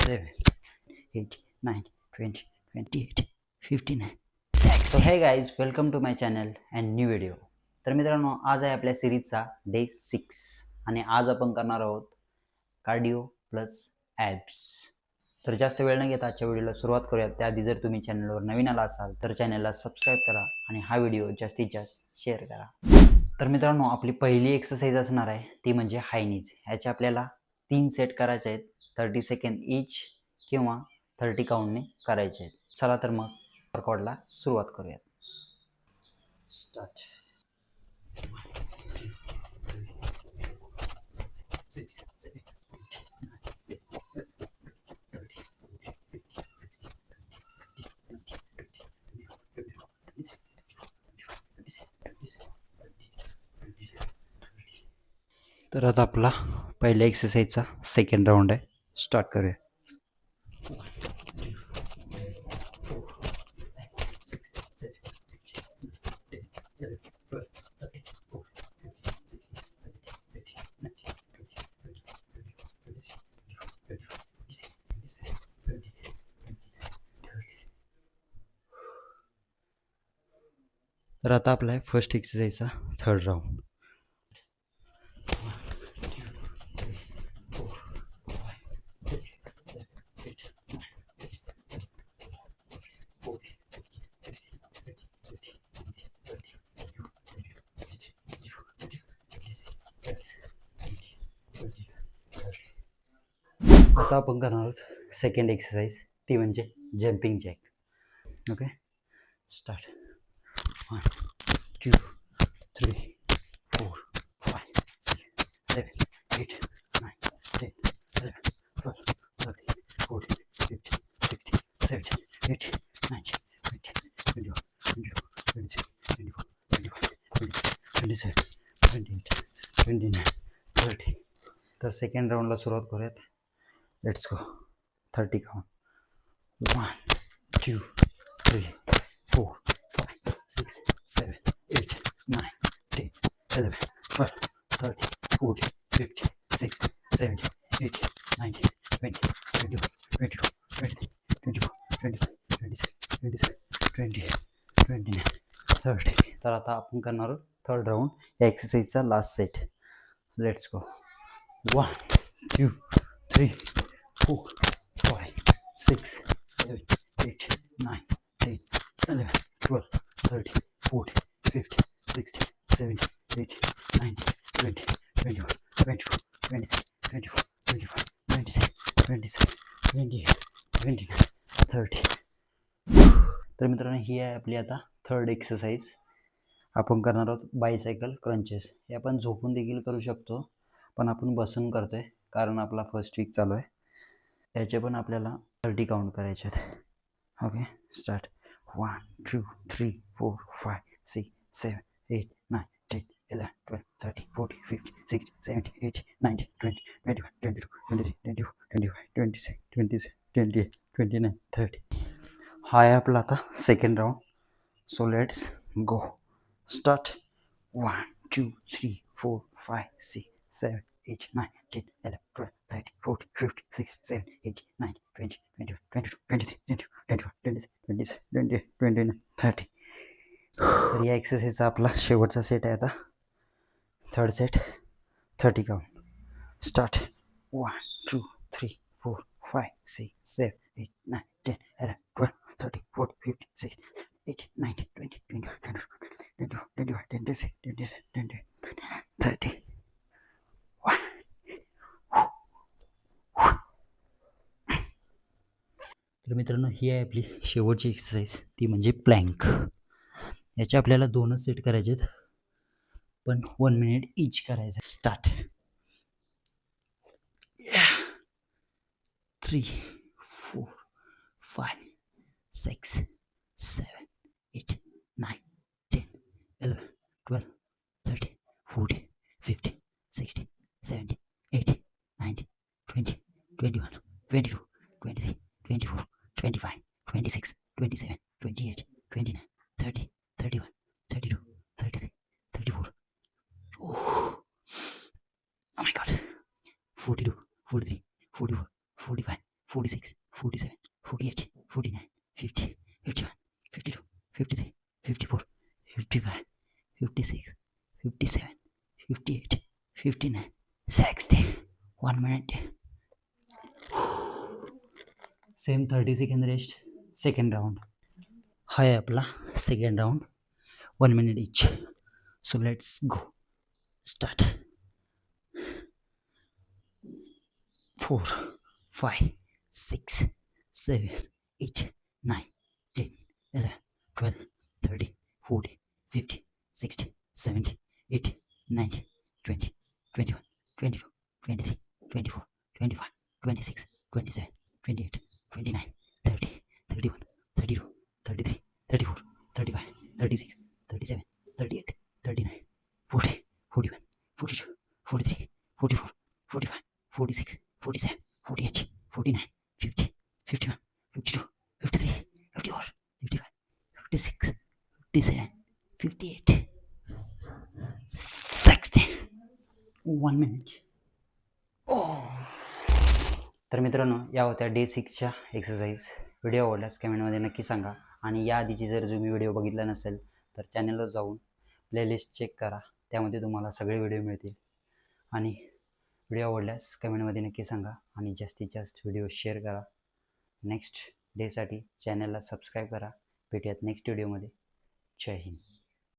7, 8, 9, 20, 28, 59, 6. So hey guys, welcome to my channel and new video. तर मित्रांनो, आज आहे आपल्या सिरीजचा डे 6 आणि आज आपण करणार आहोत कार्डिओ प्लस ॲब्स. तर जास्त वेळ न घेता आजच्या व्हिडिओला सुरुवात करूयात. त्याआधी जर तुम्ही चॅनलवर नवीन आला असाल तर चॅनलला सबस्क्राईब करा आणि हा व्हिडिओ जास्तीत जास्त शेअर करा. तर मित्रांनो, आपली पहिली एक्सरसाइज असणार आहे ती म्हणजे हाय नीज. ह्याचे आपल्याला 3 सेट करायचे आहेत. 30 सेकंड इच किंवा 30 काउंटने करायचे आहेत. चला तर मग वर्कआउटला सुरुवात करूयात. स्टार्ट. 6, 7, 8, 9, 10, 30, 60, 70, तर आता आपला पहिल्या एक्सरसाइजचा सेकंड राऊंड आहे. स्टार्ट करूया. 1, 2, 3, 4, 5, 6, 7, 8, 9, 10, 11, 12, 13, 14, 15, 16, 17, 18, 19, 20, 21, 22, 23, 24, 25, 26, 27, 28, 29, 30. तर आता आपला आहे फर्स्ट एक्सरसाइजचा थर्ड राऊंड. 1, 2, 3, 4, 5, 6, 7, 8, 9, 10, 11, 12, 13, 14, 15, 16, 17, 18, 19, 20, 21, 22, 23, 24, 25, 26, 27, 28, 29, 30. आता आपण करणार आहोत सेकंड एक्सरसाइज, ती म्हणजे जम्पिंग जॅक. Okay, start. 1, 2, 3, 4, 5, 6, 7, 8, 9, 10, 11, 12, 13, 14, 15, 16, 17, 18, 19, 20, 21, 22, 23, 24, 25, 26, 27, 28, 29, 30. तर सेकंड राऊंडला सुरुवात करूयात. Let's go. 30 काउंट. 1, 2, 3, 4, 5, 6, 7, 8, 9, 10, 11, 12, 13, 14, 15, 16, 17, 18, 19, 20, 21, 22, 23, 24, 25, 26, 27, 28, 29, 30. तर आता आपण करणार आहोत थर्ड राऊंड या एक्सरसाइजचा लास्ट सेट. Let's go. 1, 2, 3, 4, 5, 6, 7, 8, 9, 10, 11, 12, 13, 14, 15, 16, 17, 18, 19, 20, 21, 22, 23, 24, 25, 26, 27, 28, 29, 30. तर मित्रांनो, ही आहे आपली आता थर्ड एक्सरसाइज. आपण करणार आहोत बायसायकल क्रंचेस. हे आपण झोपून देखील करू शकतो, पण आपण बसून करतोय कारण आपला फर्स्ट वीक चालू आहे. याचे पण आपल्याला 30 काउंट करायचे आहेत. Okay, start. 1, 2, 3, 4, 5, 6, 7, 8, 9, 10, 11, 12, 13, 14, 15, 16, 17, 18, 19, 20, 21, 22, 23, 24, 25, 26, 27, 28, 29, 30. हा आहे आपला आता second round. So let's go. Start. 1, 2, 3, 4, 5, 6, 7, 8, 9, 10, 11, 12, 13, 14, 15, 16, 17, 18, 19, 20, 21, 22, 23, 24, 25, 26, 27, 28, 29, 30. तर या एक्सरसाइजचा आपला शेवटचा सेट आहे आता. Third set, 30 count. स्टार्ट. 1, 2, 3, 4, 5, 6, 7, 8, 9, 10, 11, 12, 13, 14, 15, 16, 18, 19, 20, 21, 22, 24, 25, 26, 27, 28, 30. तर मित्रांनो, ही आहे आपली शेवटची एक्सरसाइज, ती म्हणजे प्लँक. याचे आपल्याला 2च सेट करायचे आहेत, पण 1 मिनिट इच करायचं. Start. 3, 4, 5, 6, 7, 8, 9, 10, 11, 12, 13, 14, 15, 16, 17, 18, 19, 20, 21, 22, 23, 24, 25, 26, 27, 28, 29, 30, 31, 32, 33, 34. Oh my god. 42, 43, 44, 45, 46, 47, 48, 49, 50, 51, 52, 53, 54, 55, 56, 57, 58, 59, 60. 1 minute. Same 30 second rest. Second round. Hi आपला second round. 1 minute each. So let's go. Start. 4, 5, 6, 7, 8, 9, 10, 11, 12, 13, 14, 15, 16, 17, 18, 19, 20, 21, 22, 23, 24, 25, 26, 27, 28, 29, 30, 31, 32, 33, 34, 35, 36, 37, 38, 39, 40, 41, 42, 43, 44, 45, 46, 47, 48, 49, 50, 51, 52, 53, 54, 55, 56, 57, 58, 60. 1 minute. तर मित्रांनो, या होत्या डे 6च्या एक्सरसाइज. व्हिडिओ आवडल्यास कमेंटमध्ये नक्की सांगा. आणि या आधीची जर तुम्ही व्हिडिओ बघितला नसेल तर चॅनलवर जाऊन प्लेलिस्ट चेक करा, त्यामध्ये तुम्हाला सगळे व्हिडिओ मिळतील. आणि व्हिडिओ आवडल्यास कमेंटमध्ये नक्की सांगा आणि जास्तीत जास्त व्हिडिओ शेअर करा. नेक्स्ट डेसाठी चॅनलला सबस्क्राईब करा. भेटूयात नेक्स्ट व्हिडिओमध्ये. जय हिंद.